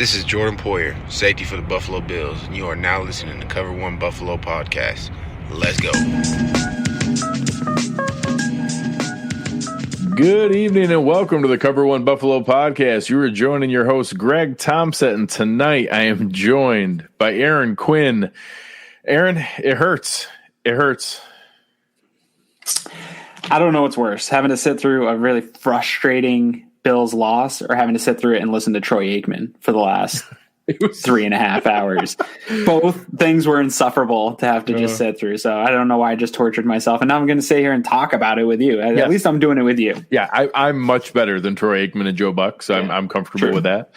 This is Jordan Poyer, safety for the Buffalo Bills, and you are now listening to Cover One Buffalo Podcast. Let's go. Good evening and welcome to the Cover One Buffalo Podcast. You are joining your host, Greg Tompsett, and tonight I am joined by Aaron Quinn. Aaron, it hurts. It hurts. I don't know what's worse, having to sit through a really frustrating Bills loss or having to sit through it and listen to Troy Aikman for the last 3.5 hours. Both things were insufferable to have to just sit through. So I don't know why I just tortured myself. And now I'm going to sit here and talk about it with you. At least I'm doing it with you. Yeah, I'm much better than Troy Aikman and Joe Buck, so I'm comfortable with that.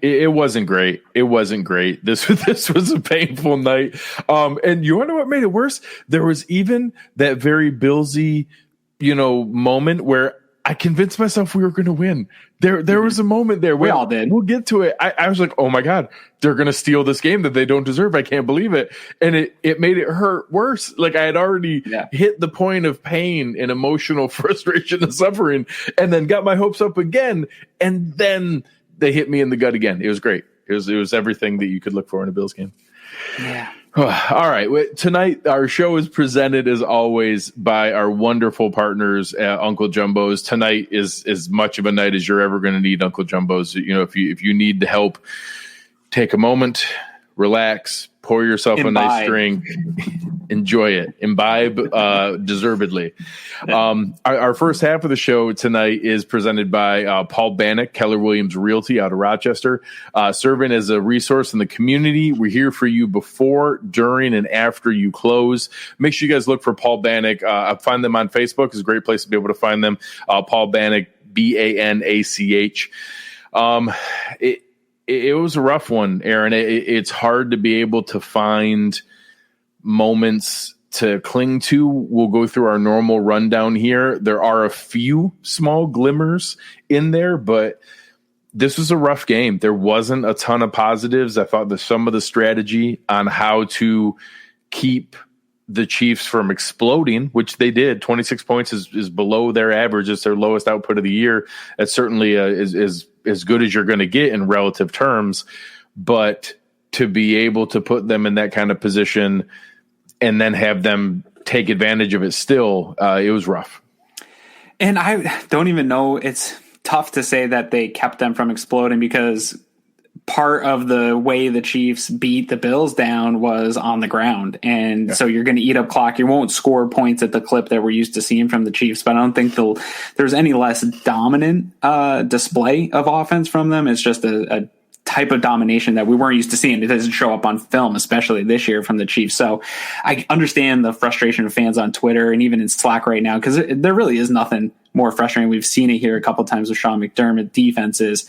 It wasn't great. It wasn't great. This was a painful night. And you want to know what made it worse? There was even that very Billsy, moment where I convinced myself we were going to win. There was a moment there. We all did. We'll get to it. I was like, oh my God, they're going to steal this game that they don't deserve. I can't believe it. And it made it hurt worse. Like I had already hit the point of pain and emotional frustration and suffering, and then got my hopes up again. And then they hit me in the gut again. It was great. It was everything that you could look for in a Bills game. Yeah. All right. Tonight, our show is presented, as always, by our wonderful partners at Uncle Jumbo's. Tonight is as much of a night as you're ever going to need Uncle Jumbo's. If you need the help, take a moment, relax, pour yourself a nice drink, enjoy it, imbibe deservedly. Our first half of the show tonight is presented by Paul Bannock, Keller Williams Realty out of Rochester, serving as a resource in the community. We're here for you before, during, and after you close. Make sure you guys look for Paul Bannock. Find them on Facebook. It's a great place to be able to find them. Paul Bannock, Banach. It was a rough one, Aaron. It's hard to be able to find moments to cling to. We'll go through our normal rundown here. There are a few small glimmers in there, but this was a rough game. There wasn't a ton of positives. I thought that some of the strategy on how to keep the Chiefs from exploding, which they did. 26 points is below their average. It's their lowest output of the year. That certainly is as good as you're going to get in relative terms. But to be able to put them in that kind of position and then have them take advantage of it still, it was rough. And I don't even know. It's tough to say that they kept them from exploding because part of the way the Chiefs beat the Bills down was on the ground. And so you're going to eat up clock. You won't score points at the clip that we're used to seeing from the Chiefs, but I don't think there's any less dominant display of offense from them. It's just a type of domination that we weren't used to seeing. It doesn't show up on film, especially this year from the Chiefs. So I understand the frustration of fans on Twitter and even in Slack right now, because there really is nothing more frustrating. We've seen it here a couple of times with Sean McDermott defenses.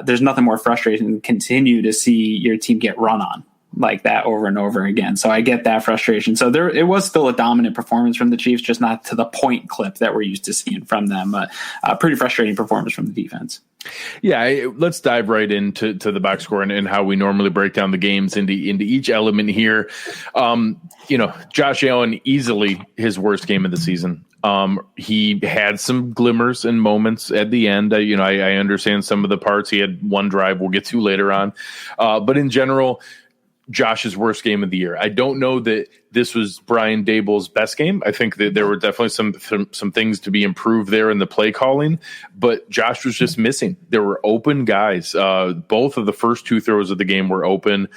There's nothing more frustrating than continue to see your team get run on like that over and over again. So I get that frustration. So it was still a dominant performance from the Chiefs, just not to the point clip that we're used to seeing from them. A pretty frustrating performance from the defense. Yeah, let's dive right into the box score and how we normally break down the games into each element here. Josh Allen, easily his worst game of the season. He had some glimmers and moments at the end. I understand some of the parts. He had one drive we'll get to later on. But in general, Josh's worst game of the year. I don't know that this was Brian Daboll's best game. I think that there were definitely some things to be improved there in the play calling, but Josh was just missing. There were open guys. Both of the first two throws of the game were open.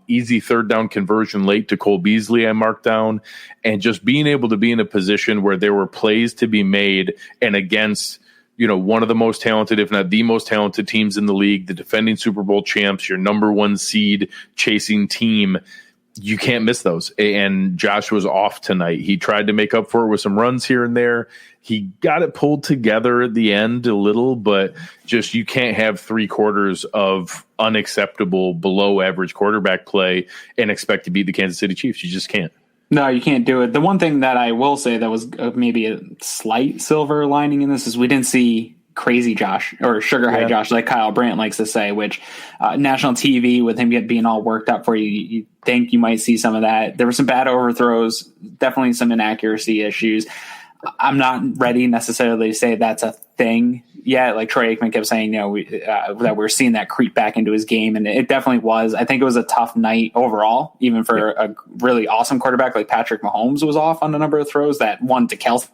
Easy third down conversion late to Cole Beasley I marked down, and just being able to be in a position where there were plays to be made and against one of the most talented, if not the most talented teams in the league, the defending Super Bowl champs, your number one seed chasing team, you can't miss those. And Josh was off tonight. He tried to make up for it with some runs here and there. He got it pulled together at the end a little, but just you can't have 3 quarters of unacceptable below average quarterback play and expect to beat the Kansas City Chiefs. You just can't. No, you can't do it. The one thing that I will say that was maybe a slight silver lining in this is we didn't see crazy Josh or sugar high Josh, like Kyle Brandt likes to say, which national TV with him being all worked up for you, you think you might see some of that. There were some bad overthrows, definitely some inaccuracy issues. I'm not ready necessarily to say that's a thing yet. Like Troy Aikman kept saying, that we're seeing that creep back into his game, and it definitely was. I think it was a tough night overall, even for a really awesome quarterback like Patrick Mahomes was off on a number of throws. That one to Kelsey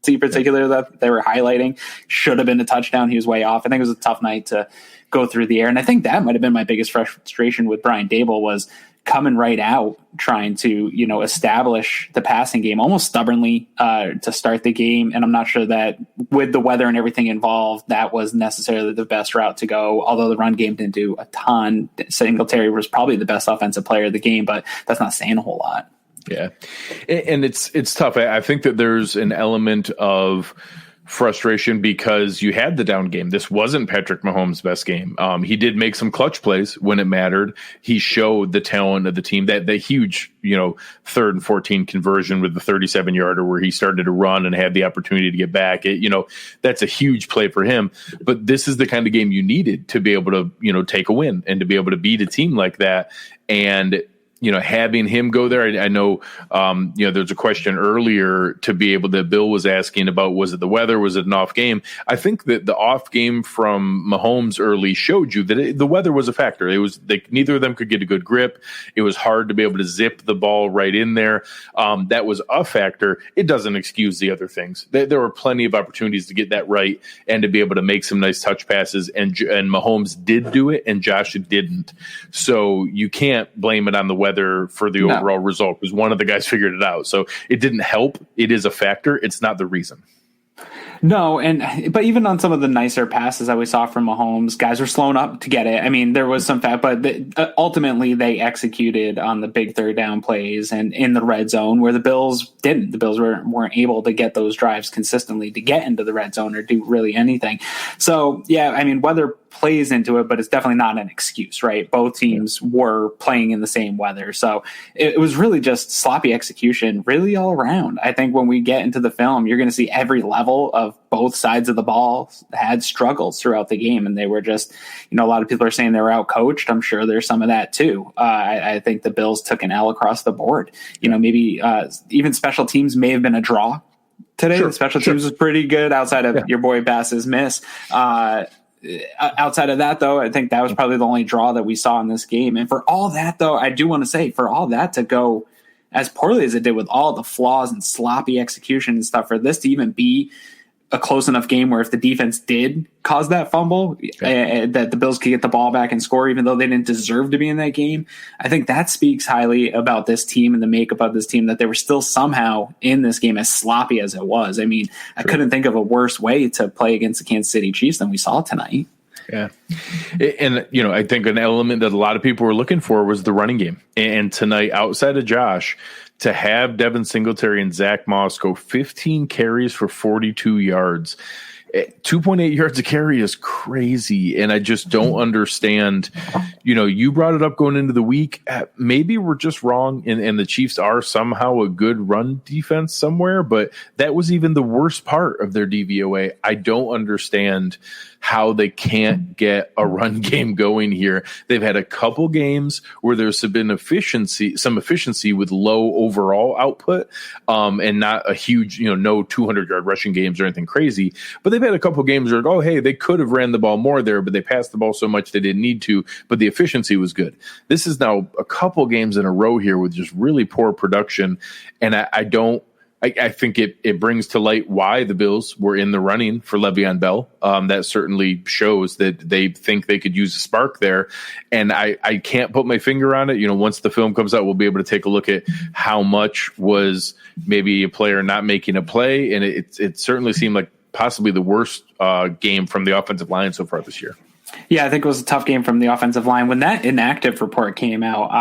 in particular that they were highlighting should have been a touchdown. He was way off. I think it was a tough night to go through the air, and I think that might have been my biggest frustration with Brian Daboll was coming right out trying to establish the passing game almost stubbornly to start the game. And I'm not sure that with the weather and everything involved, that was necessarily the best route to go. Although the run game didn't do a ton. Singletary was probably the best offensive player of the game, but that's not saying a whole lot. Yeah. And it's tough. I think that there's an element of frustration because you had the down game. This wasn't Patrick Mahomes' best game. He did make some clutch plays when it mattered. He showed the talent of the team. That huge, 3rd and 14 conversion with the 37-yarder where he started to run and had the opportunity to get back. That's a huge play for him. But this is the kind of game you needed to be able to, take a win and to be able to beat a team like that. And having him go there, I know, there's a question earlier to be able that Bill was asking about, was it the weather? Was it an off game? I think that the off game from Mahomes early showed you that the weather was a factor. It was neither of them could get a good grip. It was hard to be able to zip the ball right in there. That was a factor. It doesn't excuse the other things. There were plenty of opportunities to get that right and to be able to make some nice touch passes. And Mahomes did do it, and Josh didn't. So you can't blame it on the weather for the overall result because one of the guys figured it out. So it didn't help. It is a factor. It's not the reason. No, but even on some of the nicer passes that we saw from Mahomes, guys were slowing up to get it. I mean, there was some but ultimately they executed on the big third down plays and in the red zone where the Bills didn't. The Bills weren't able to get those drives consistently to get into the red zone or do really anything. So, yeah, I mean, weather plays into it, but it's definitely not an excuse, right? Both teams were playing in the same weather. So it was really just sloppy execution really all around. I think when we get into the film, you're going to see every level of both sides of the ball had struggles throughout the game. And they were just, a lot of people are saying they were out coached. I'm sure there's some of that too. I think the Bills took an L across the board. Maybe even special teams may have been a draw today. Sure, the special teams was pretty good outside of your boy Bass's miss. Outside of that, though, I think that was probably the only draw that we saw in this game. And for all that, though, I do want to say, for all that to go as poorly as it did with all the flaws and sloppy execution and stuff, for this to even be a close enough game where if the defense did cause that fumble, that the Bills could get the ball back and score, even though they didn't deserve to be in that game, I think that speaks highly about this team and the makeup of this team, that they were still somehow in this game as sloppy as it was. I mean, I couldn't think of a worse way to play against the Kansas City Chiefs than we saw tonight. Yeah. And, I think an element that a lot of people were looking for was the running game. And tonight, outside of Josh, to have Devin Singletary and Zach Moss go 15 carries for 42 yards, 2.8 yards a carry is crazy. And I just don't understand. You brought it up going into the week. Maybe we're just wrong, and the Chiefs are somehow a good run defense somewhere, but that was even the worst part of their DVOA. I don't understand how they can't get a run game going here. They've had a couple games where there's been some efficiency with low overall output, and not a huge, no 200-yard rushing games or anything crazy. But they've had a couple games where, they could have ran the ball more there, but they passed the ball so much they didn't need to, but the efficiency was good. This is now a couple games in a row here with just really poor production, and I think it brings to light why the Bills were in the running for Le'Veon Bell. That certainly shows that they think they could use a spark there. And I can't put my finger on it. Once the film comes out, we'll be able to take a look at how much was maybe a player not making a play. And it certainly seemed like possibly the worst game from the offensive line so far this year. Yeah, I think it was a tough game from the offensive line. When that inactive report came out,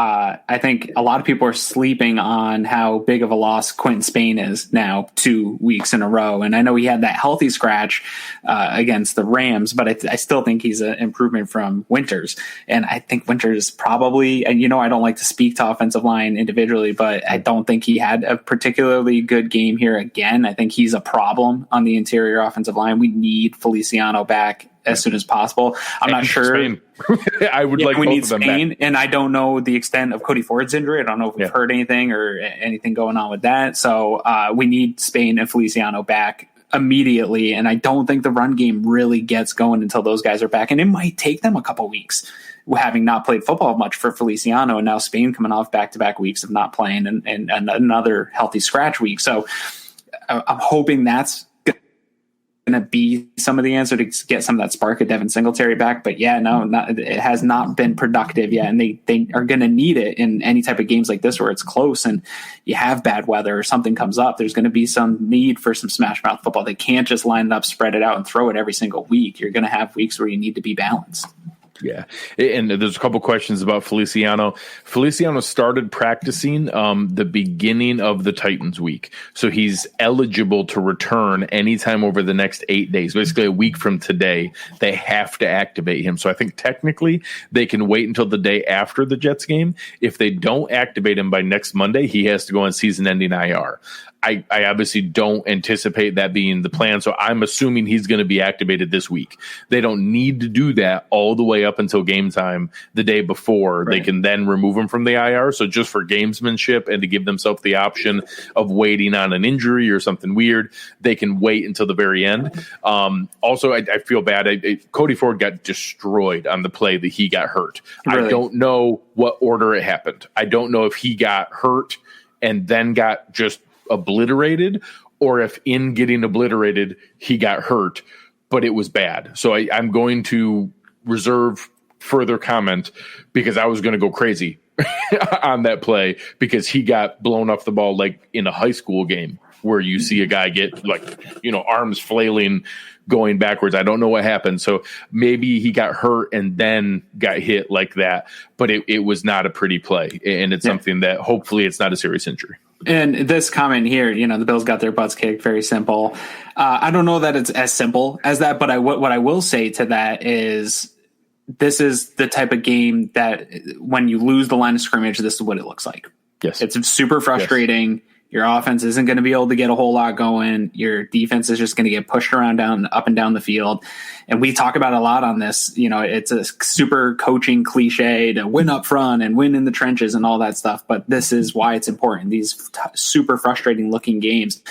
I think a lot of people are sleeping on how big of a loss Quinn Spain is now 2 weeks in a row. And I know he had that healthy scratch against the Rams, but I still think he's an improvement from Winters. And I think Winters probably, and I don't like to speak to offensive line individually, but I don't think he had a particularly good game here again. I think he's a problem on the interior offensive line. We need Feliciano back as soon as possible. I'm not sure. I would like we both need of them Spain, back. And I don't know the extent of Cody Ford's injury. I don't know if we've heard anything or anything going on with that. So we need Spain and Feliciano back immediately. And I don't think the run game really gets going until those guys are back. And it might take them a couple weeks, having not played football much for Feliciano, and now Spain coming off back-to-back weeks of not playing and another healthy scratch week. So I'm hoping that's going to be some of the answer to get some of that spark of Devin Singletary back. But it has not been productive yet. And they are going to need it in any type of games like this where it's close and you have bad weather or something comes up. There's going to be some need for some smash mouth football. They can't just line it up, spread it out, and throw it every single week. You're going to have weeks where you need to be balanced. Yeah. And there's a couple questions about Feliciano. Feliciano started practicing the beginning of the Titans week. So he's eligible to return anytime over the next 8 days. Basically a week from today, they have to activate him. So I think technically they can wait until the day after the Jets game. If they don't activate him by next Monday, he has to go on season-ending IR. I obviously don't anticipate that being the plan, so I'm assuming he's going to be activated this week. They don't need to do that all the way up until game time the day before. Right. They can then remove him from the IR, so just for gamesmanship and to give themselves the option of waiting on an injury or something weird, they can wait until the very end. Also, I feel bad. Cody Ford got destroyed on the play that he got hurt. Really? I don't know what order it happened. I don't know if he got hurt and then got just obliterated, or if in getting obliterated he got hurt, but it was bad. So I'm going to reserve further comment because I was going to go crazy on that play because he got blown off the ball like in a high school game where you see a guy get arms flailing going backwards. I don't know what happened. So maybe he got hurt and then got hit like that, but it was not a pretty play. And it's something that hopefully it's not a serious injury. And this comment here, the Bills got their butts kicked. Very simple. I don't know that it's as simple as that, but what I will say to that is this is the type of game that when you lose the line of scrimmage, this is what it looks like. Yes. It's super frustrating. Yes. Your offense isn't going to be able to get a whole lot going. Your defense is just going to get pushed around up and down the field. And we talk about a lot on this. It's a super coaching cliche to win up front and win in the trenches and all that stuff. But this is why it's important. These super frustrating looking games.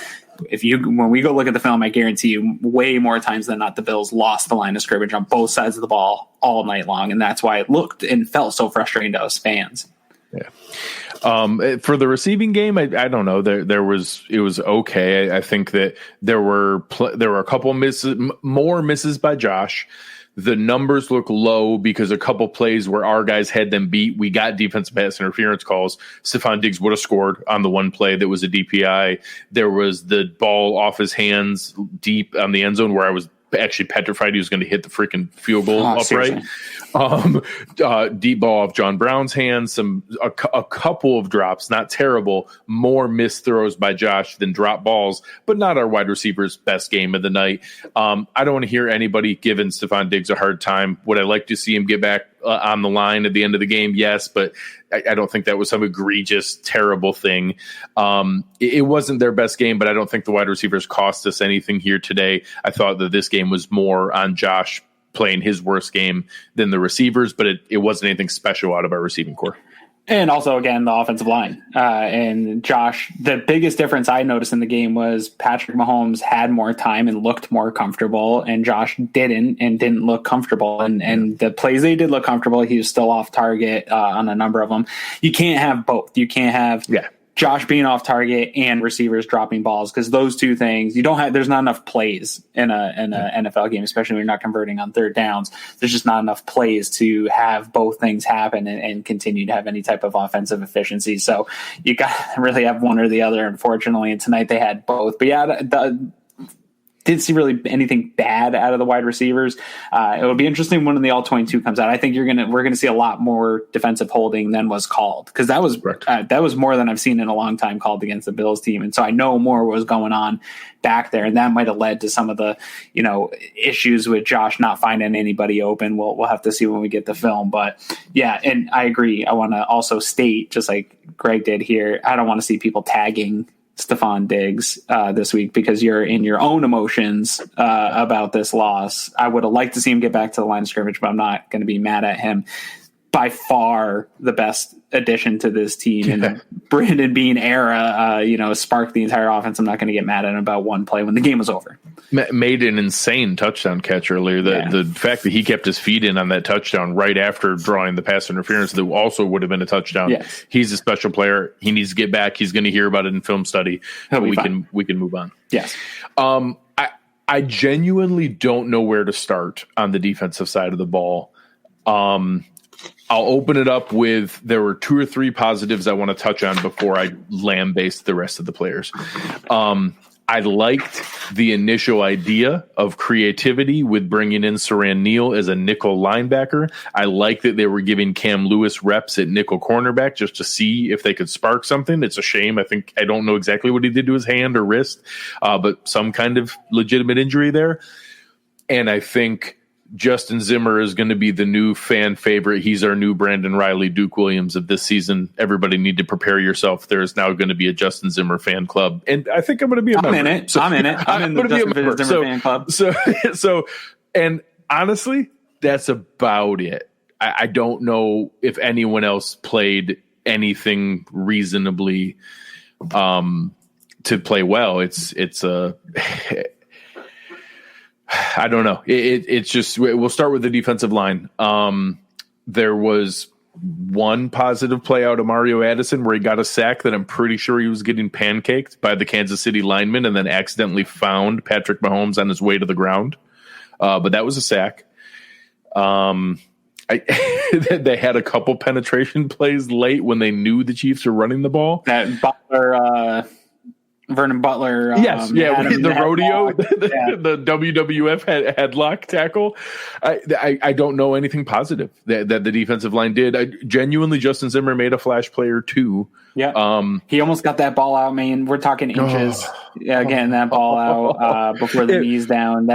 When we go look at the film, I guarantee you way more times than not, the Bills lost the line of scrimmage on both sides of the ball all night long. And that's why it looked and felt so frustrating to us fans. Yeah. For the receiving game, I don't know. It was okay. I think that there were a couple more misses by Josh. The numbers look low because a couple plays where our guys had them beat. We got defensive pass interference calls. Stephon Diggs would have scored on the one play that was a DPI. There was the ball off his hands deep on the end zone where I was actually petrified he was going to hit the freaking field goal upright. Deep ball off John Brown's hands, a couple of drops, not terrible, more missed throws by Josh than drop balls, but not our wide receiver's best game of the night. I don't want to hear anybody giving Stephon Diggs a hard time. Would I like to see him get back on the line at the end of the game? Yes, but I don't think that was some egregious, terrible thing. It wasn't their best game, but I don't think the wide receivers cost us anything here today. I thought that this game was more on Josh playing his worst game than the receivers, but it wasn't anything special out of our receiving core. And also, again, the offensive line. And Josh, the biggest difference I noticed in the game was Patrick Mahomes had more time and looked more comfortable, and Josh didn't look comfortable. And the plays they did look comfortable, he was still off target on a number of them. You can't have both. You can't have Josh being off target and receivers dropping balls, because those two things there's not enough plays in a NFL game, especially when you're not converting on third downs. There's just not enough plays to have both things happen and continue to have any type of offensive efficiency. So you got to really have one or the other, unfortunately. And tonight they had both. But didn't see really anything bad out of the wide receivers. It will be interesting when the All-22 comes out. I think we're gonna see a lot more defensive holding than was called, because that was more than I've seen in a long time called against the Bills team, and so I know more was going on back there, and that might have led to some of the issues with Josh not finding anybody open. We'll have to see when we get the film, but yeah, and I agree. I want to also state, just like Greg did here, I don't want to see people tagging Stephon Diggs this week because you're in your own emotions about this loss. I would have liked to see him get back to the line of scrimmage, but I'm not going to be mad at him. by far the best addition to this team. And the Brandon Bean era, sparked the entire offense. I'm not going to get mad at him about one play when the game was over. Made an insane touchdown catch earlier. The fact that he kept his feet in on that touchdown right after drawing the pass interference that also would have been a touchdown. Yes. He's a special player. He needs to get back. He's going to hear about it in film study. We can move on. Yes. I genuinely don't know where to start on the defensive side of the ball. I'll open it up with, there were 2 or 3 positives I want to touch on before I lambaste the rest of the players. I liked the initial idea of creativity with bringing in Saran Neal as a nickel linebacker. I like that they were giving Cam Lewis reps at nickel cornerback just to see if they could spark something. It's a shame. I don't know exactly what he did to his hand or wrist, but some kind of legitimate injury there. And I think Justin Zimmer is going to be the new fan favorite. He's our new Brandon Riley, Duke Williams of this season. Everybody need to prepare yourself. There's now going to be a Justin Zimmer fan club. And I think I'm going to be a member. I'm in it. I'm in the Justin Zimmer fan club. So, and honestly, that's about it. I don't know if anyone else played anything reasonably to play well. I don't know. It's just, we'll start with the defensive line. There was one positive play out of Mario Addison where he got a sack that I'm pretty sure he was getting pancaked by the Kansas City lineman and then accidentally found Patrick Mahomes on his way to the ground. But that was a sack. They had a couple penetration plays late when they knew the Chiefs were running the ball. That Vernon Butler. The rodeo, the WWF headlock tackle. I don't know anything positive that the defensive line did. Genuinely, Justin Zimmer made a flash play or two. Yeah. He almost got that ball out, man. We're talking inches. Getting that ball out before the knees down.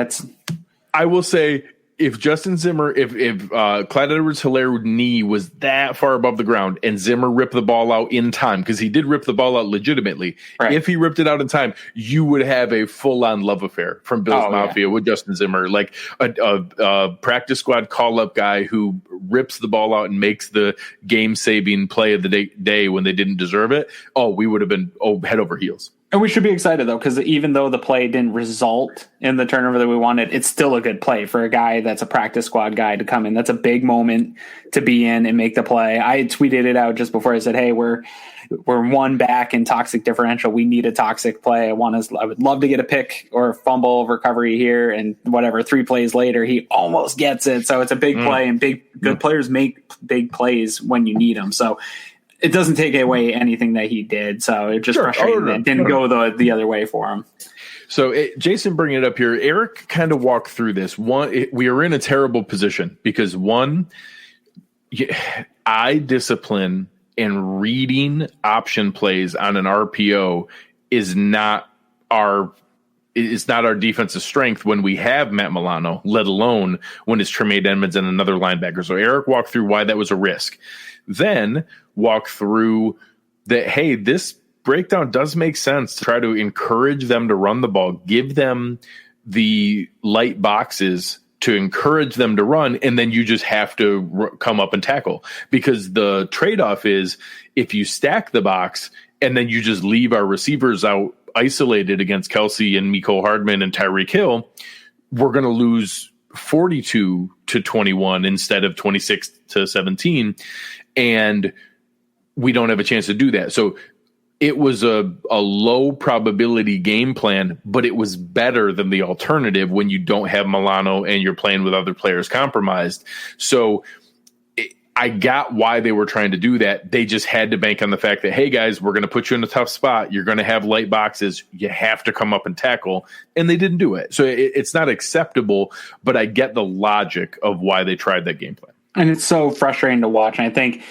I will say, if Justin Zimmer, if Clyde Edwards-Helaire knee was that far above the ground and Zimmer ripped the ball out in time, because he did rip the ball out legitimately, right. If he ripped it out in time, you would have a full-on love affair from Bills Mafia with Justin Zimmer, like a practice squad call-up guy who rips the ball out and makes the game-saving play of the day when they didn't deserve it. We would have been head over heels. And we should be excited, though, because even though the play didn't result in the turnover that we wanted, it's still a good play for a guy that's a practice squad guy to come in. That's a big moment to be in and make the play. I tweeted it out just before. I said, hey, we're one back in toxic differential. We need a toxic play. I would love to get a pick or a fumble recovery here, and whatever, 3 plays later, he almost gets it. So it's a big play, and good players make big plays when you need them. So it doesn't take away anything that he did. So it just frustrating that it didn't go the other way for him. So Jason, bringing it up here, Eric kind of walked through this. We are in a terrible position because eye discipline and reading option plays on an RPO is not our defensive strength when we have Matt Milano, let alone when it's Tremaine Edmonds and another linebacker. So Eric walked through why that was a risk. Then walk through that, hey, this breakdown does make sense to try to encourage them to run the ball, give them the light boxes to encourage them to run, and then you just have to come up and tackle. Because the trade-off is if you stack the box and then you just leave our receivers out isolated against Kelsey and Mecole Hardman and Tyreek Hill, we're going to lose 42-21 instead of 26-17. And we don't have a chance to do that. So it was a low probability game plan, but it was better than the alternative when you don't have Milano and you're playing with other players compromised. So I got why they were trying to do that. They just had to bank on the fact that, hey, guys, we're going to put you in a tough spot. You're going to have light boxes. You have to come up and tackle. And they didn't do it. So it's not acceptable, but I get the logic of why they tried that game plan. And it's so frustrating to watch. And I think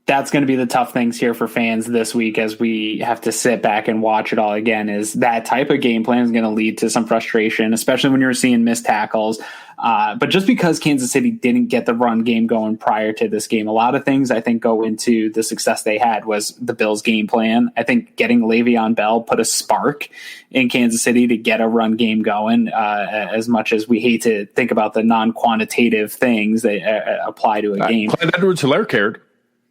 that's going to be the tough things here for fans this week as we have to sit back and watch it all again, is that type of game plan is going to lead to some frustration, especially when you're seeing missed tackles. But just because Kansas City didn't get the run game going prior to this game, a lot of things I think go into the success they had was the Bills' game plan. I think getting Le'Veon Bell put a spark in Kansas City to get a run game going, as much as we hate to think about the non-quantitative things that apply to a game. Clyde Edwards-Helaire cared.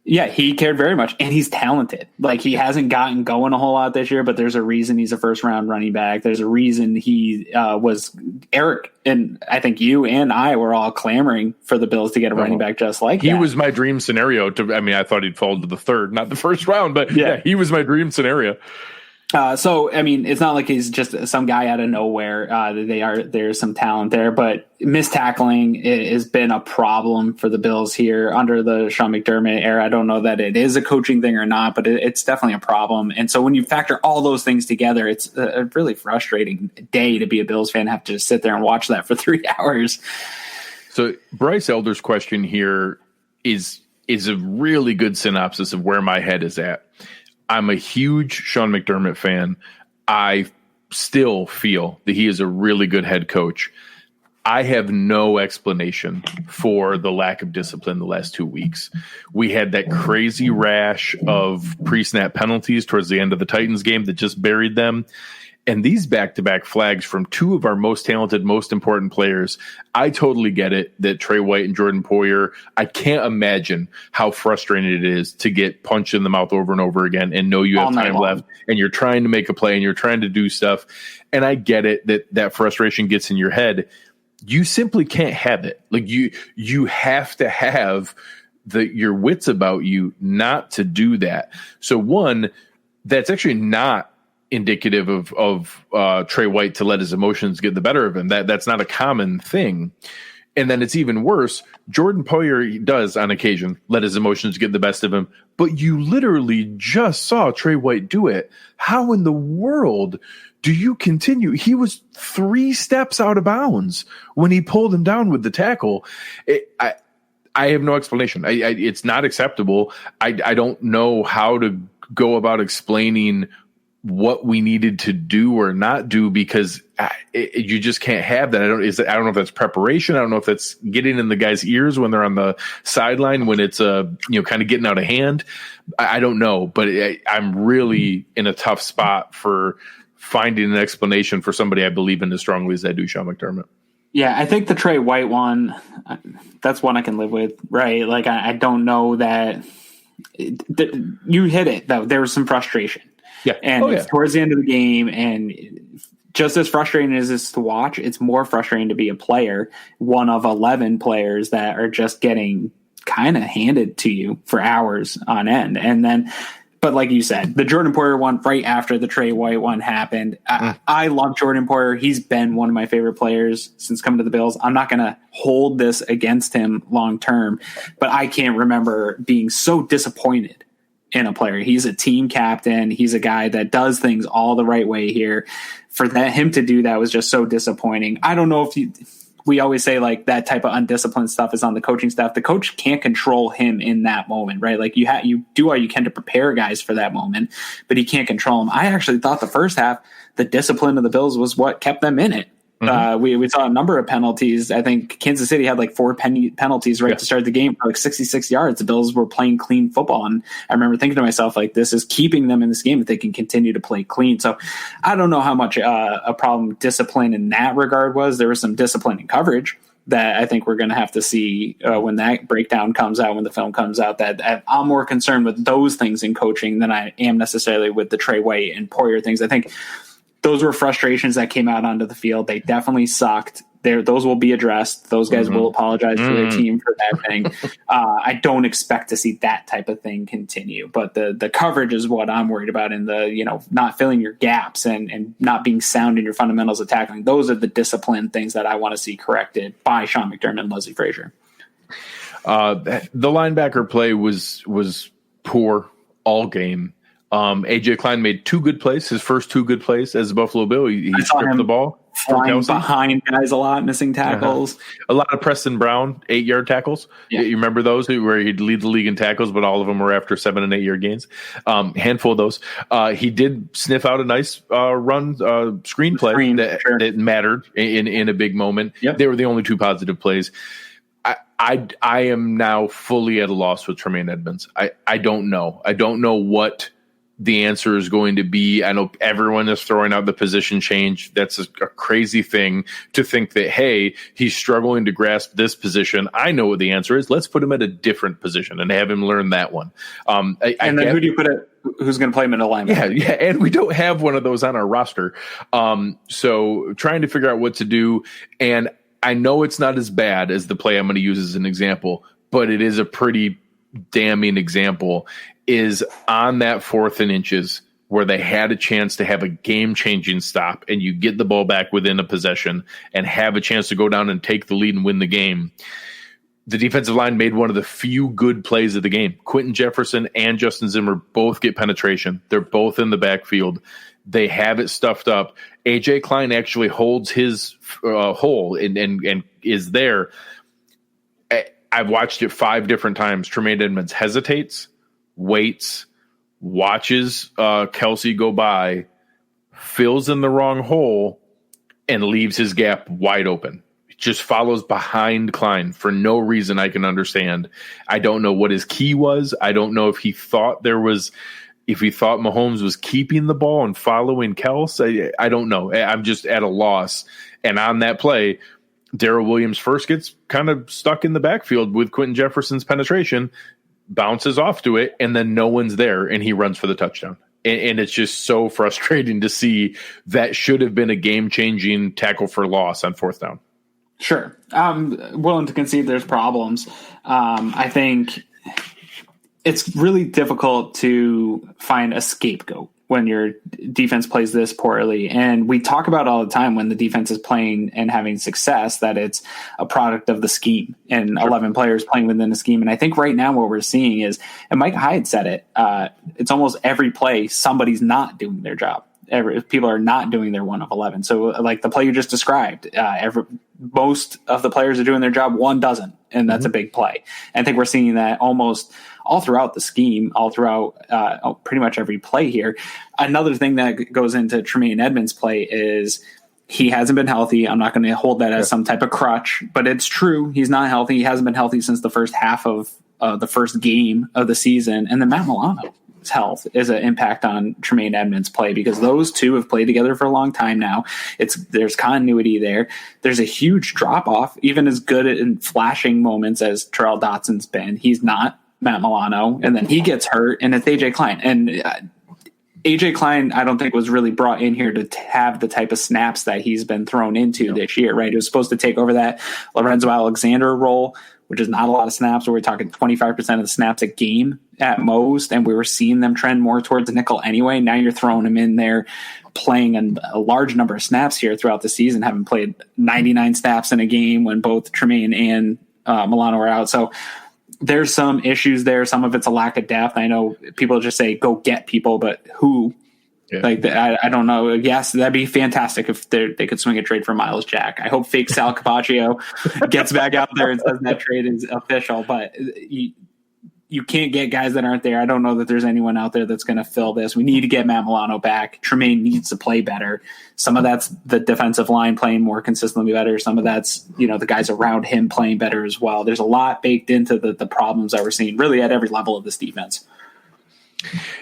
Yeah, he cared very much, and he's talented. Like, he hasn't gotten going a whole lot this year, but there's a reason he's a first-round running back. There's a reason he was Eric, and I think you and I were all clamoring for the Bills to get a running back just like that. He was my dream scenario. I thought he'd fall to the third, not the first round, but yeah, he was my dream scenario. So, I mean, it's not like he's just some guy out of nowhere. There's some talent there, but missed tackling has been a problem for the Bills here under the Sean McDermott era. I don't know that it is a coaching thing or not, but it's definitely a problem. And so when you factor all those things together, it's a really frustrating day to be a Bills fan, have to just sit there and watch that for 3 hours. So Bryce Elder's question here is a really good synopsis of where my head is at. I'm a huge Sean McDermott fan. I still feel that he is a really good head coach. I have no explanation for the lack of discipline the last 2 weeks. We had that crazy rash of pre-snap penalties towards the end of the Titans game that just buried them. And these back-to-back flags from two of our most talented, most important players, I totally get it that Trey White and Jordan Poyer, I can't imagine how frustrating it is to get punched in the mouth over and over again and know you have time left and you're trying to make a play and you're trying to do stuff. And I get it that frustration gets in your head. You simply can't have it. Like you have to have your wits about you not to do that. So one, that's actually not indicative of Trey White to let his emotions get the better of him. That's not a common thing. And then it's even worse. Jordan Poyer does on occasion let his emotions get the best of him, but you literally just saw Trey White do it. How in the world do you continue? He was 3 steps out of bounds when he pulled him down with the tackle. I have no explanation. It's not acceptable. I don't know how to go about explaining what we needed to do or not do, because you just can't have that. I don't know if that's preparation. I don't know if that's getting in the guy's ears when they're on the sideline, when it's kind of getting out of hand. I don't know, but I'm really in a tough spot for finding an explanation for somebody I believe in as strongly as I do Sean McDermott. Yeah, I think the Trey White one, that's one I can live with, right? Like, I don't know that you hit it, though. There was some frustration. Yeah. And it's towards the end of the game, and just as frustrating as it's to watch, it's more frustrating to be a player, one of 11 players that are just getting kind of handed to you for hours on end. And then, but like you said, the Jordan Poyer one right after the Trey White one happened. I love Jordan Poyer. He's been one of my favorite players since coming to the Bills. I'm not going to hold this against him long term, but I can't remember being so disappointed in a player. He's a team captain. He's a guy that does things all the right way here. For him to do that was just so disappointing. I don't know if we always say like that type of undisciplined stuff is on the coaching staff. The coach can't control him in that moment, right? Like you do all you can to prepare guys for that moment, but he can't control them. I actually thought the first half, the discipline of the Bills was what kept them in it. We saw a number of penalties. I think Kansas City had like 4 penalties to start the game for like 66 yards. The Bills were playing clean football. And I remember thinking to myself, like, this is keeping them in this game if they can continue to play clean. So I don't know how much a problem discipline in that regard was. There was some discipline in coverage that I think we're going to have to see when that breakdown comes out, when the film comes out, that I'm more concerned with those things in coaching than I am necessarily with the Trey White and Poyer things. I think those were frustrations that came out onto the field. They definitely sucked. Those will be addressed. Those guys will apologize to their team for that thing. I don't expect to see that type of thing continue. But the coverage is what I'm worried about, and the not filling your gaps and not being sound in your fundamentals of tackling. Those are the discipline things that I want to see corrected by Sean McDermott and Leslie Frazier. The linebacker play was poor all game. AJ Klein made 2 good plays, his first 2 good plays as a Buffalo Bill. He stripped the ball. flying behind guys a lot, missing tackles. A lot of Preston Brown 8-yard tackles. Yeah. You remember those where he'd lead the league in tackles, but all of them were after 7 and 8 yard gains. Handful of those. He did sniff out a nice run screenplay that mattered in a big moment. Yep. They were the only 2 positive plays. I am now fully at a loss with Tremaine Edmonds. I don't know. I don't know what the answer is going to be. I know everyone is throwing out the position change. That's a crazy thing to think that, hey, he's struggling to grasp this position. I know what the answer is. Let's put him at a different position and have him learn that one. Then who do you put at? Who's going to play middle linebacker? Yeah, and we don't have one of those on our roster. So trying to figure out what to do. And I know it's not as bad as the play I'm going to use as an example, but it is a pretty damning example. Is on that 4th and inches where they had a chance to have a game-changing stop, and you get the ball back within a possession and have a chance to go down and take the lead and win the game. The defensive line made one of the few good plays of the game. Quentin Jefferson and Justin Zimmer both get penetration. They're both in the backfield. They have it stuffed up. A.J. Klein actually holds his hole and is there. I've watched it 5 different times. Tremaine Edmonds hesitates, waits, watches Kelsey go by, fills in the wrong hole, and leaves his gap wide open. Just follows behind Klein for no reason I can understand. I don't know what his key was. I don't know if he thought Mahomes was keeping the ball and following Kels. I don't know. I'm just at a loss. And on that play, Darrell Williams first gets kind of stuck in the backfield with Quentin Jefferson's penetration, bounces off to it, and then no one's there, and he runs for the touchdown. And it's just so frustrating to see that should have been a game-changing tackle for loss on 4th down. Sure. I'm willing to concede there's problems. I think it's really difficult to find a scapegoat when your defense plays this poorly. And we talk about all the time when the defense is playing and having success that it's a product of the scheme and 11 players playing within the scheme. And I think right now what we're seeing is, and Mike Hyde said it, it's almost every play somebody's not doing their job. People are not doing their 1 of 11. So like the play you just described, most of the players are doing their job, one doesn't, and that's a big play. And I think we're seeing that almost all throughout the scheme, all throughout pretty much every play here. Another thing that goes into Tremaine Edmonds' play is he hasn't been healthy. I'm not going to hold that as some type of crutch, but it's true. He's not healthy. He hasn't been healthy since the first half of the first game of the season. And then Matt Milano's health is an impact on Tremaine Edmonds' play because those two have played together for a long time now. There's continuity there. There's a huge drop off, even as good in flashing moments as Terrell Dotson's been. He's not Matt Milano, and then he gets hurt, and it's A.J. Klein. And A.J. Klein, I don't think was really brought in here to have the type of snaps that he's been thrown into this year, right? He was supposed to take over that Lorenzo Alexander role, which is not a lot of snaps. We're talking 25% of the snaps a game at most, and we were seeing them trend more towards nickel anyway. Now you're throwing him in there playing a large number of snaps here throughout the season, having played 99 snaps in a game when both Tremaine and Milano were out. So there's some issues there. Some of it's a lack of depth. I know people just say, go get people, but who? Yeah. Like, I don't know. Yes, that'd be fantastic if they could swing a trade for Miles Jack. I hope fake Sal Capaccio gets back out there and says that trade is official, but you can't get guys that aren't there. I don't know that there's anyone out there that's going to fill this. We need to get Matt Milano back. Tremaine needs to play better. Some of that's the defensive line playing more consistently better. Some of that's, the guys around him playing better as well. There's a lot baked into the problems that we're seeing really at every level of this defense.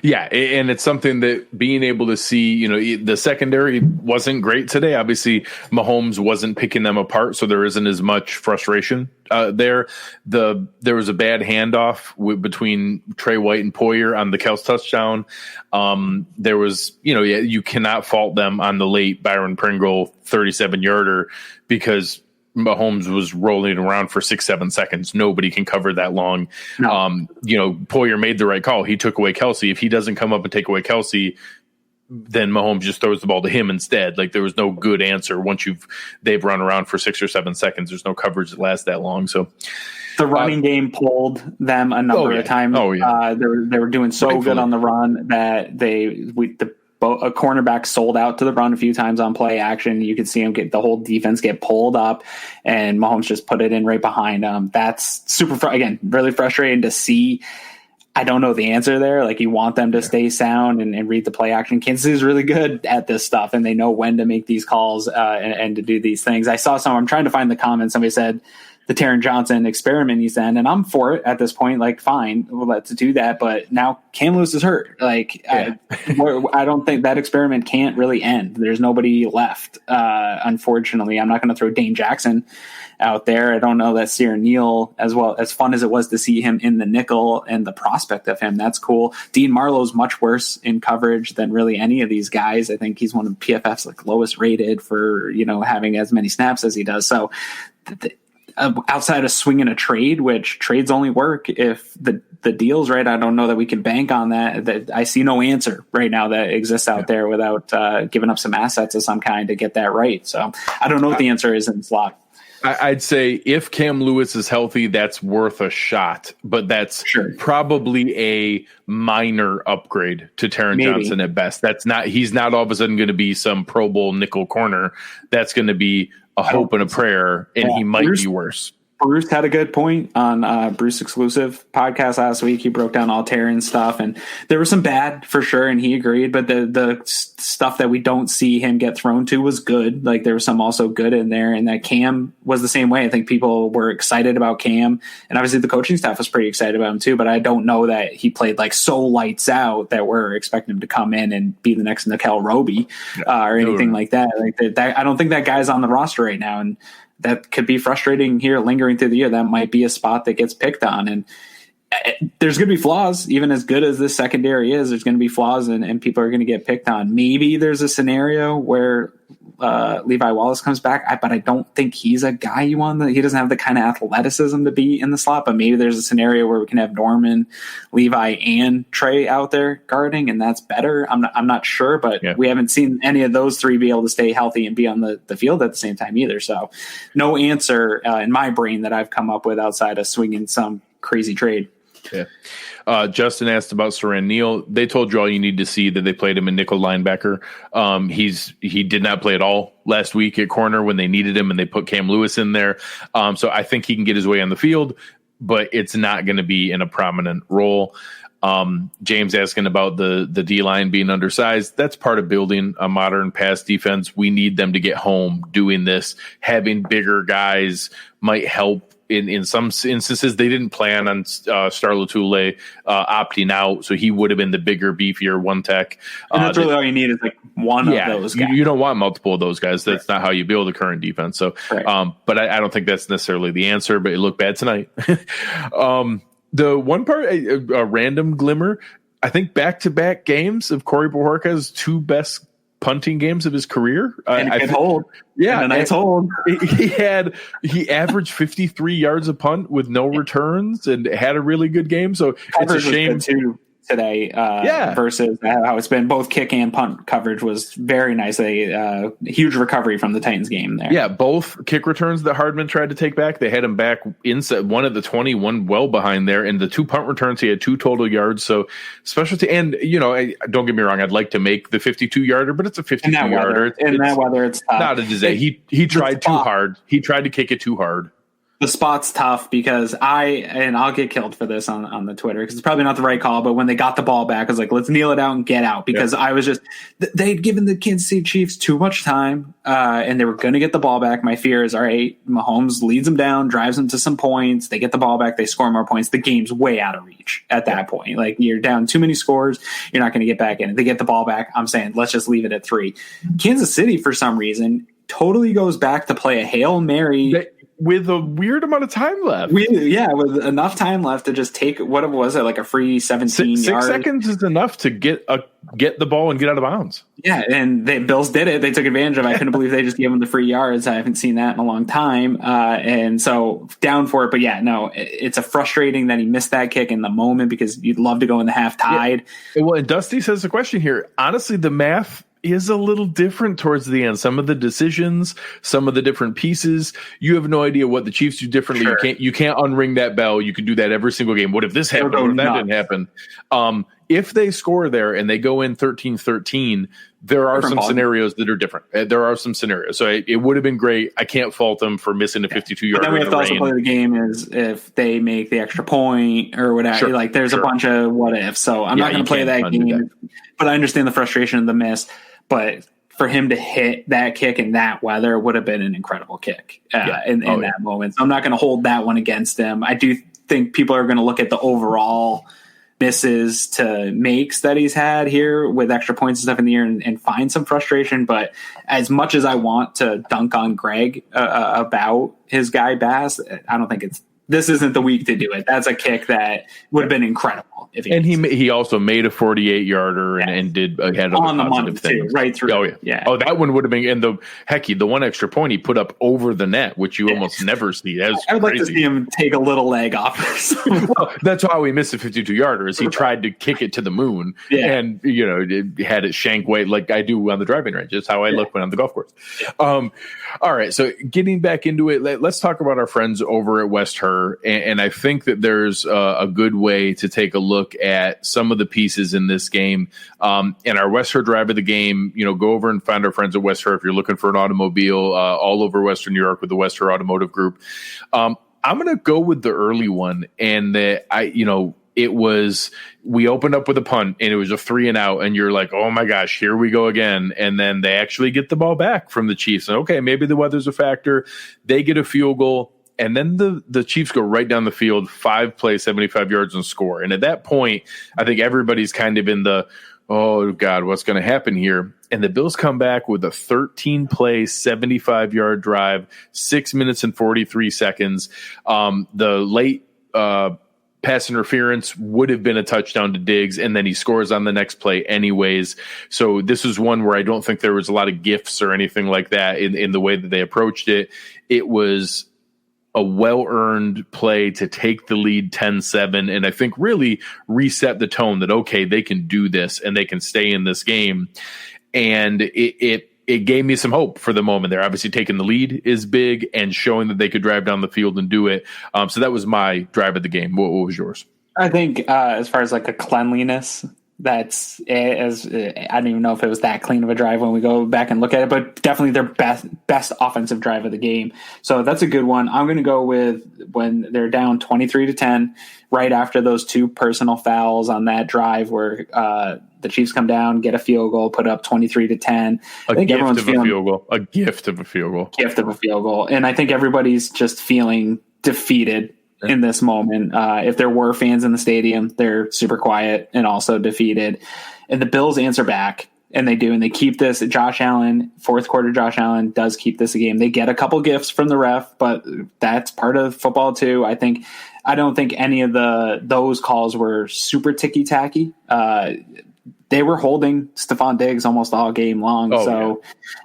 Yeah, and it's something that being able to see, the secondary wasn't great today. Obviously, Mahomes wasn't picking them apart, so there isn't as much frustration there. There was a bad handoff between Trey White and Poyer on the Kels touchdown. There was, you cannot fault them on the late Byron Pringle 37-yarder because Mahomes was rolling around for 6-7 seconds. Nobody can cover that long. No. Poyer made the right call. He took away Kelsey. If he doesn't come up and take away Kelsey, then Mahomes just throws the ball to him instead. Like, there was no good answer once they've run around for 6 or 7 seconds. There's no coverage that lasts that long. So the running game pulled them a number of times. Oh, yeah. They were doing so good on the run that the a cornerback sold out to the run a few times on play action. You could see him get the whole defense get pulled up, and Mahomes just put it in right behind him. That's again, really frustrating to see. I don't know the answer there. Like, you want them to stay sound and read the play action. Kansas City is really good at this stuff, and they know when to make these calls and to do these things. I saw I'm trying to find the comments. Somebody said the Taron Johnson experiment he's in, and I'm for it at this point. Like, fine, well, let's do that. But now Cam Lewis is hurt. Like, I don't think that experiment can't really end. There's nobody left. Unfortunately, I'm not going to throw Dane Jackson out there. I don't know that Sear Neal, as well as fun as it was to see him in the nickel and the prospect of him, that's cool. Dean Marlowe's much worse in coverage than really any of these guys. I think he's one of PFF's like lowest rated for, having as many snaps as he does. So outside of swinging a trade, which trades only work if the deal's right, I don't know that we can bank on that. That I see no answer right now that exists out there without giving up some assets of some kind to get that right. So I don't know what the answer is in the slot. I'd say if Cam Lewis is healthy, that's worth a shot, but that's probably a minor upgrade to Taron Johnson at best. He's not all of a sudden going to be some Pro Bowl nickel corner. That's going to be a hope and a prayer, and he might be worse. Bruce had a good point on Bruce Exclusive podcast last week. He broke down all Taron stuff, and there was some bad for sure, and he agreed. But the stuff that we don't see him get thrown to was good. Like, there was some also good in there, and that Cam was the same way. I think people were excited about Cam, and obviously the coaching staff was pretty excited about him too. But I don't know that he played like so lights out that we're expecting him to come in and be the next Nickel Roby or anything like that. Like that. I don't think that guy's on the roster right now, and that could be frustrating here lingering through the year. That might be a spot that gets picked on. And there's going to be flaws, even as good as this secondary is. There's going to be flaws, and people are going to get picked on. Maybe there's a scenario where Levi Wallace comes back, but I don't think he's a guy you want. He doesn't have the kind of athleticism to be in the slot. But maybe there's a scenario where we can have Norman, Levi, and Trey out there guarding, and that's better. I'm not sure, but we haven't seen any of those three be able to stay healthy and be on the field at the same time either. So no answer in my brain that I've come up with outside of swinging some crazy trade. Yeah. Justin asked about Sear Neal. They told you all you need to see that they played him in nickel linebacker. He did not play at all last week at corner when they needed him, and they put Cam Lewis in there. So I think he can get his way on the field, but it's not going to be in a prominent role. James asking about the D-line being undersized. That's part of building a modern pass defense. We need them to get home doing this. Having bigger guys might help. In some instances, they didn't plan on Star Lotulelei opting out, so he would have been the bigger, beefier one tech. And that's really all you need is like one of those guys. You don't want multiple of those guys. That's not how you build a current defense. So, but I don't think that's necessarily the answer. But it looked bad tonight. The one part, a random glimmer. I think back-to-back games of Corey Bojorquez's two best punting games of his career. And a hold. Yeah. And a nice hold. He averaged 53 yards a punt with no returns and had a really good game. So it's a shame too today versus how it's been. Both kick and punt coverage was very nice. A huge recovery from the Titans game there. Yeah, both kick returns that Hardman tried to take back, they had him back inside, one at the 20, one well behind there, and the two punt returns he had 2 total yards. So specialty, and don't get me wrong, I'd like to make the 52-yarder, but it's a 52-yarder. In that weather, it's tough. Not a disaster. He tried too hard. He tried to kick it too hard. The spot's tough because I'll get killed for this on the Twitter because it's probably not the right call, but when they got the ball back, I was like, let's kneel it out and get out because I was they'd given the Kansas City Chiefs too much time and they were going to get the ball back. My fear is, all right, Mahomes leads them down, drives them to some points. They get the ball back. They score more points. The game's way out of reach at that point. Like, you're down too many scores. You're not going to get back in it. They get the ball back. I'm saying, let's just leave it at 3. Kansas City, for some reason, totally goes back to play a Hail Mary with a weird amount of time left. With enough time left to just take, what was it, like a free 17 yards? 6 seconds is enough to get the ball and get out of bounds. Yeah, and the Bills did it. They took advantage of it. I couldn't believe they just gave them the free yards. I haven't seen that in a long time. And so down for it. But it's a frustrating that he missed that kick in the moment because you'd love to go in the half tied. Yeah. Well, and Dusty says the question here. Honestly, the math is a little different towards the end. Some of the decisions, some of the different pieces, you have no idea what the Chiefs do differently. Sure. You can't unring that bell. You can do that every single game. What if this happened? What if that didn't happen? if they score there and they go in 13-13, there are some scenarios that are different. There are some scenarios. So it would have been great. I can't fault them for missing a 52-yarder. Then we have to also play the game is if they make the extra point or whatever. Sure, like there's a bunch of what ifs. So I'm not going to play that game. But I understand the frustration of the miss. But for him to hit that kick in that weather would have been an incredible kick in that moment. So I'm not going to hold that one against him. I do think people are going to look at the overall misses to makes that he's had here with extra points and stuff in the year and find some frustration. But as much as I want to dunk on Greg about his guy Bass, I don't think this isn't the week to do it. That's a kick that would have been incredible. If he also made a 48-yarder and had on the money too, right through. Oh yeah. Oh, that one would have been. And the one extra point he put up over the net, which you almost never see. I would like to see him take a little leg off. Well, that's how he missed a 52-yarder. Is he tried to kick it to the moon and had it shank weight like I do on the driving range. That's how I look when I'm on the golf course. All right, so getting back into it, let's talk about our friends over at West Her, and I think that there's a good way to take a look at some of the pieces in this game. And our West Her drive of the game, go over and find our friends at West Her if you're looking for an automobile all over Western New York with the West Her Automotive Group. I'm going to go with the early one, and we opened up with a punt and it was a 3-and-out, and you're like, oh my gosh, here we go again. And then they actually get the ball back from the Chiefs. And okay, maybe the weather's a factor. They get a field goal. And then the Chiefs go right down the field, 5 plays, 75 yards, and score. And at that point, I think everybody's kind of in the, oh, God, what's going to happen here? And the Bills come back with a 13-play, 75-yard drive, 6 minutes and 43 seconds. The late pass interference would have been a touchdown to Diggs, and then he scores on the next play anyways. So this is one where I don't think there was a lot of gifts or anything like that in the way that they approached it. It was a well-earned play to take the lead 10-7 and I think really reset the tone that, okay, they can do this and they can stay in this game. And it gave me some hope for the moment there. Obviously taking the lead is big and showing that they could drive down the field and do it. So that was my drive of the game. What was yours? I think as far as like a cleanliness, that's as I don't even know if it was that clean of a drive when we go back and look at it, but definitely their best offensive drive of the game. So that's a good one. I'm going to go with when they're down 23-10, right after those 2 personal fouls on that drive where the Chiefs come down, get a field goal, put up 23-10. I think everyone's feeling a gift of a field goal. And I think everybody's just feeling defeated in this moment. If there were fans in the stadium, they're super quiet and also defeated. And the Bills answer back, and they do, and they keep this. Josh Allen, fourth quarter, Josh Allen does keep this a game. They get a couple gifts from the ref, but that's part of football too. I don't think any of those calls were super ticky-tacky. They were holding Stephon Diggs almost all game long.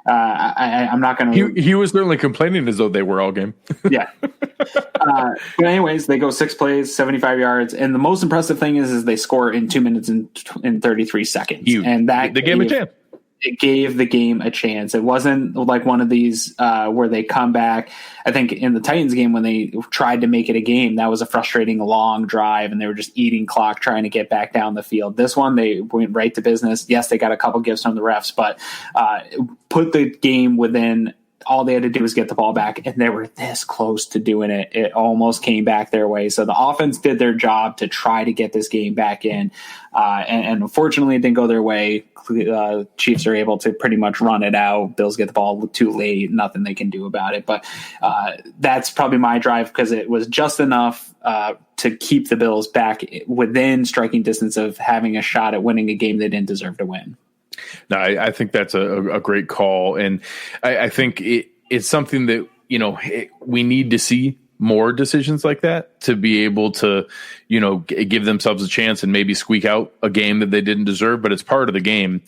I'm not going to. He was certainly complaining as though they were all game. Yeah. But anyways, they go 6 plays, 75 yards. And the most impressive thing is they score in 2 minutes and 33 seconds. And that the game a chance. It gave the game a chance. It wasn't like one of these where they come back. I think in the Titans game when they tried to make it a game, that was a frustrating long drive and they were just eating clock trying to get back down the field. This one, they went right to business. Yes, they got a couple gifts from the refs, but put the game within. All they had to do was get the ball back, and they were this close to doing it. It almost came back their way. So the offense did their job to try to get this game back in. And unfortunately, it didn't go their way. Chiefs are able to pretty much run it out. Bills get the ball too late. Nothing they can do about it. But that's probably my drive because it was just enough to keep the Bills back within striking distance of having a shot at winning a game they didn't deserve to win. No, I think that's a great call. And I think it's something that, we need to see more decisions like that to be able to, give themselves a chance and maybe squeak out a game that they didn't deserve, but it's part of the game.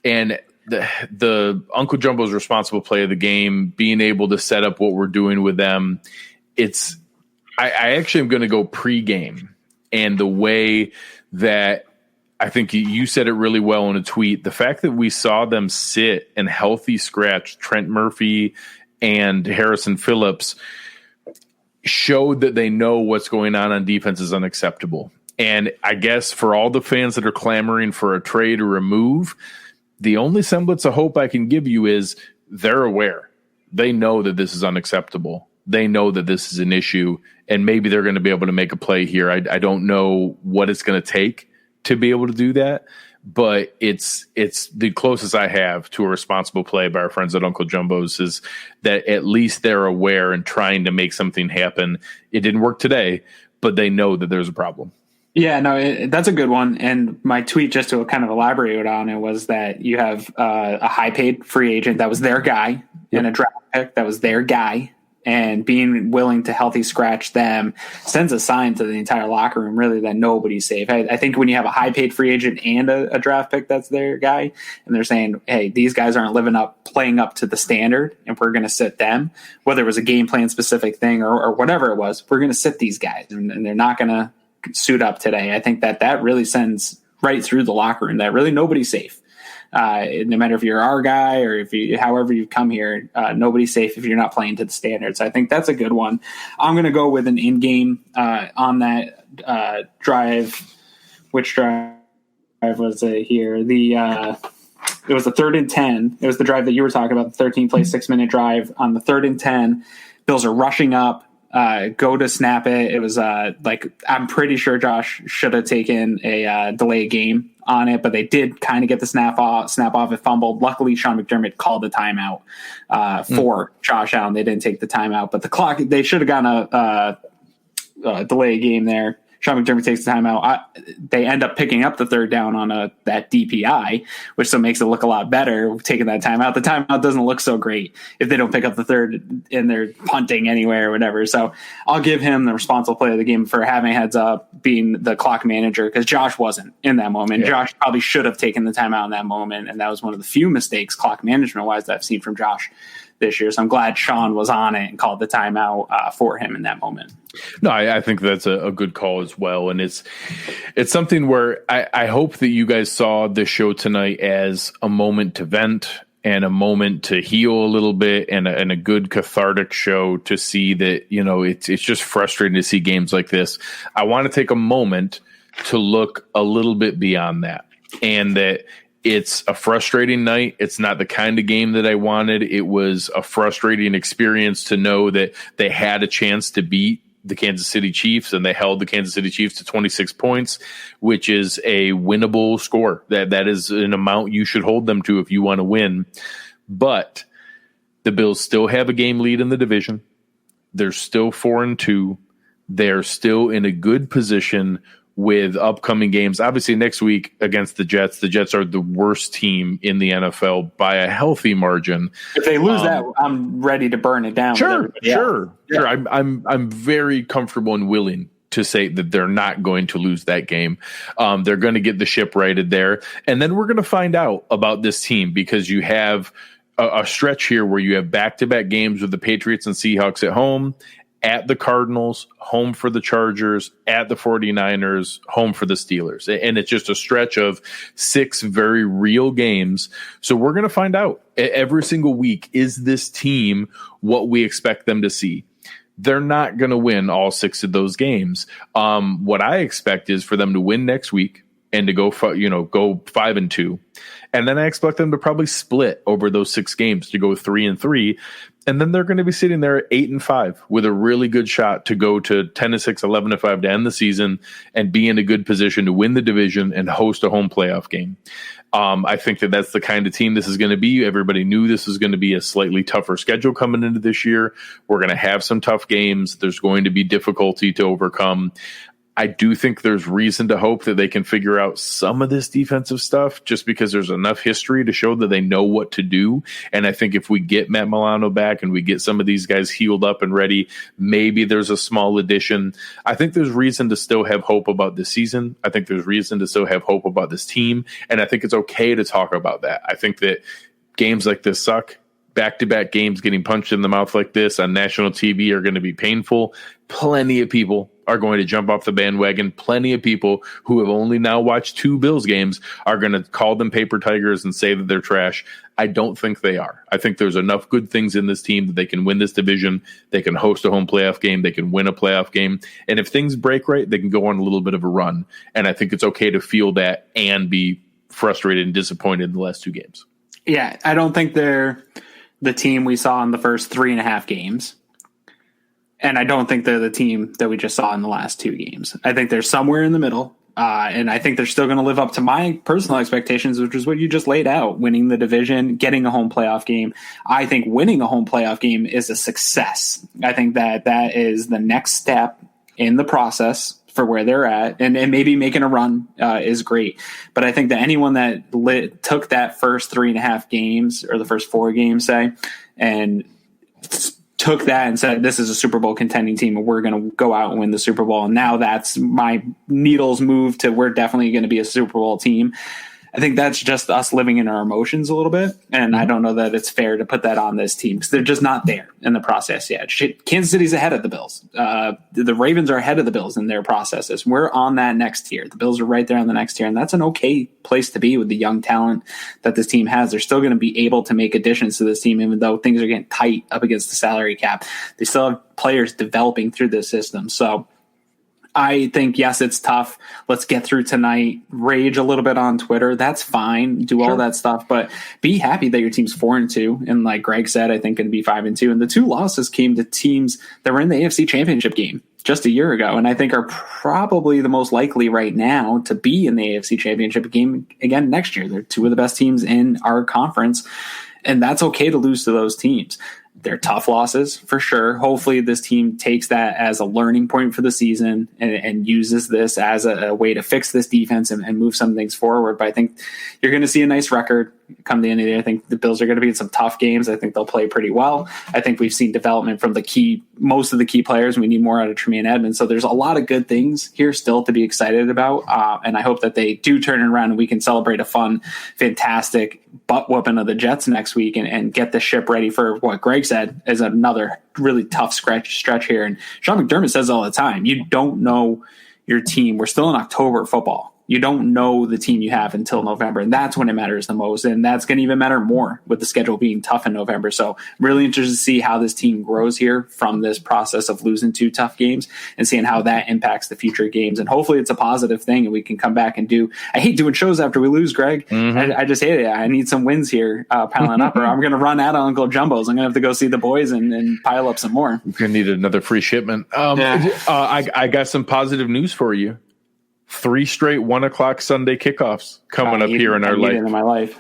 And the Uncle Jumbo's responsible play of the game, being able to set up what we're doing with them. I actually am going to go pre-game, and the way that I think you said it really well in a tweet. The fact that we saw them sit and healthy scratch Trent Murphy and Harrison Phillips showed that they know what's going on defense is unacceptable. And I guess for all the fans that are clamoring for a trade or a move, the only semblance of hope I can give you is they're aware. They know that this is unacceptable. They know that this is an issue, and maybe they're going to be able to make a play here. I don't know what it's going to take to be able to do that, but it's the closest I have to a responsible play by our friends at Uncle Jumbo's is that at least they're aware and trying to make something happen. It didn't work today, but they know that there's a problem. Yeah, no, that's a good one. And my tweet, just to kind of elaborate on it, was that you have a high-paid free agent that was their guy and a draft pick that was their guy, and being willing to healthy scratch them sends a sign to the entire locker room, really, that nobody's safe. I think when you have a high-paid free agent and a draft pick that's their guy, and they're saying, hey, these guys aren't playing up to the standard, and we're going to sit them, whether it was a game plan specific thing or whatever it was, we're going to sit these guys, and they're not going to suit up today. I think that really sends right through the locker room that really nobody's safe. No matter if you're our guy or however you come here, nobody's safe if you're not playing to the standards. I think that's a good one. I'm going to go with an in-game on that drive. Which drive was it here? It was the 3rd and 10. It was the drive that you were talking about, the 13-play, 6-minute drive. On the 3rd and 10, Bills are rushing up. Go to snap it. It was I'm pretty sure Josh should have taken a delay game on it, but they did kind of get the snap off. It fumbled. Luckily, Sean McDermott called the timeout for Josh Allen. They didn't take the timeout, but the clock, they should have gotten a delay game there. Sean McDermott takes the timeout. They end up picking up the 3rd down on that DPI, which still makes it look a lot better taking that timeout. The timeout doesn't look so great if they don't pick up the 3rd and they're punting anywhere or whatever. So I'll give him the responsible play of the game for having heads up, being the clock manager, because Josh wasn't in that moment. Yeah. Josh probably should have taken the timeout in that moment, and that was one of the few mistakes clock management-wise that I've seen from Josh this year. So I'm glad Sean was on it and called the timeout for him in that moment. No, I think that's a good call as well. And it's something where I hope that you guys saw this show tonight as a moment to vent and a moment to heal a little bit, and a good cathartic show to see that, it's just frustrating to see games like this. I want to take a moment to look a little bit beyond that, and that it's a frustrating night. It's not the kind of game that I wanted. It was a frustrating experience to know that they had a chance to beat the Kansas City Chiefs, and they held the Kansas City Chiefs to 26 points, which is a winnable score. That is an amount you should hold them to if you want to win. But the Bills still have a game lead in the division. They're still 4-2. They're still in a good position with upcoming games. Obviously, next week against the Jets. The Jets are the worst team in the NFL by a healthy margin. If they lose that, I'm ready to burn it down. Sure. I'm very comfortable and willing to say that they're not going to lose that game. They're going to get the ship righted there. And then we're going to find out about this team, because you have a stretch here where you have back-to-back games with the Patriots and Seahawks at home, at the Cardinals, home for the Chargers, at the 49ers, home for the Steelers. And it's just a stretch of 6 very real games. So we're going to find out every single week, is this team what we expect them to see? They're not going to win all 6 of those games. What I expect is for them to win next week and to go 5-2. And then I expect them to probably split over those 6 games to go 3-3. And then they're going to be sitting there at 8-5 with a really good shot to go to 10-6, 11-5 to end the season and be in a good position to win the division and host a home playoff game. I think that that's the kind of team this is going to be. Everybody knew this was going to be a slightly tougher schedule coming into this year. We're going to have some tough games. There's going to be difficulty to overcome. I do think there's reason to hope that they can figure out some of this defensive stuff, just because there's enough history to show that they know what to do. And I think if we get Matt Milano back and we get some of these guys healed up and ready, maybe there's a small addition. I think there's reason to still have hope about this season. I think there's reason to still have hope about this team. And I think it's okay to talk about that. I think that games like this suck. Back-to-back games getting punched in the mouth like this on national TV are going to be painful. Plenty of people are going to jump off the bandwagon. Plenty of people who have only now watched 2 Bills games are going to call them paper tigers and say that they're trash. I don't think they are. I think there's enough good things in this team that they can win this division. They can host a home playoff game. They can win a playoff game. And if things break right, they can go on a little bit of a run. And I think it's okay to feel that and be frustrated and disappointed in the last 2 games. Yeah, I don't think they're the team we saw in the first 3.5 games. And I don't think they're the team that we just saw in the last 2 games. I think they're somewhere in the middle. And I think they're still going to live up to my personal expectations, which is what you just laid out, winning the division, getting a home playoff game. I think winning a home playoff game is a success. I think that is the next step in the process for where they're at, and maybe making a run is great. But I think that anyone that took that first 3.5 games or the first 4 games, say, and took that and said, this is a Super Bowl contending team and we're going to go out and win the Super Bowl. And now that's my needles move to we're definitely going to be a Super Bowl team. I think that's just us living in our emotions a little bit. And I don't know that it's fair to put that on this team because they're just not there in the process yet. Kansas City's ahead of the Bills. The Ravens are ahead of the Bills in their processes. We're on that next tier. The Bills are right there on the next tier. And that's an okay place to be with the young talent that this team has. They're still going to be able to make additions to this team, even though things are getting tight up against the salary cap. They still have players developing through this system. So I think, yes, it's tough. Let's get through tonight. Rage a little bit on Twitter. That's fine. Do all that stuff, but be happy that your team's 4-2. And like Greg said, I think going to be 5-2. And the 2 losses came to teams that were in the AFC Championship game just a year ago, and I think are probably the most likely right now to be in the AFC Championship game again next year. They're 2 of the best teams in our conference, and that's okay to lose to those teams. They're tough losses for sure. Hopefully this team takes that as a learning point for the season and uses this as a way to fix this defense and move some things forward. But I think you're going to see a nice record come the end of the day. I think the Bills are going to be in some tough games. I think they'll play pretty well. I think we've seen development from most of the key players. We need more out of Tremaine Edmonds. So there's a lot of good things here still to be excited about. And I hope that they do turn it around and we can celebrate a fun, fantastic butt whooping of the Jets next week and get the ship ready for what Greg said is another really tough stretch here. And Sean McDermott says all the time, you don't know your team. We're still in October football. You don't know the team you have until November, and that's when it matters the most. And that's going to even matter more with the schedule being tough in November. So really interested to see how this team grows here from this process of losing 2 tough games and seeing how that impacts the future games. And hopefully it's a positive thing and we can come back and I hate doing shows after we lose, Greg. Mm-hmm. I just hate it. I need some wins here piling up or I'm going to run out of Uncle Jumbo's. I'm going to have to go see the boys and pile up some more. You're going to need another free shipment. I got some positive news for you. 3 straight 1:00 Sunday kickoffs coming up here in our life. In my life.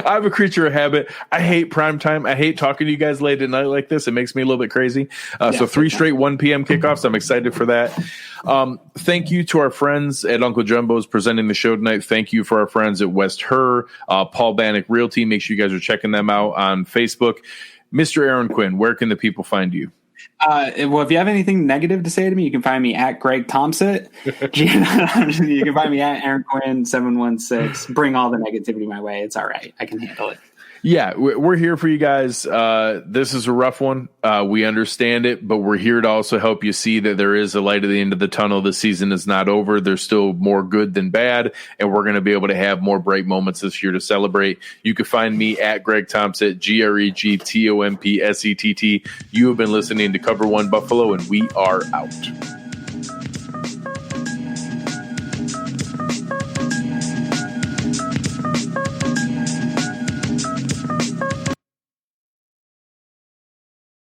I'm a creature of habit. I hate primetime. I hate talking to you guys late at night like this. It makes me a little bit crazy. So 3 straight 1 p.m. kickoffs. I'm excited for that. Thank you to our friends at Uncle Jumbo's presenting the show tonight. Thank you for our friends at West Her, Paul Bannock Realty. Make sure you guys are checking them out on Facebook. Mr. Aaron Quinn, where can the people find you? Well, if you have anything negative to say to me, you can find me at Greg Tompsett. You can find me at Aaron Quinn 716. Bring all the negativity my way. It's all right. I can handle it. Yeah, we're here for you guys. This is a rough one. We understand it, but we're here to also help you see that there is a light at the end of the tunnel. The season is not over. There's still more good than bad, and we're going to be able to have more bright moments this year to celebrate. You can find me at Greg Tompsett, GregTompsett. You have been listening to Cover One Buffalo, and we are out.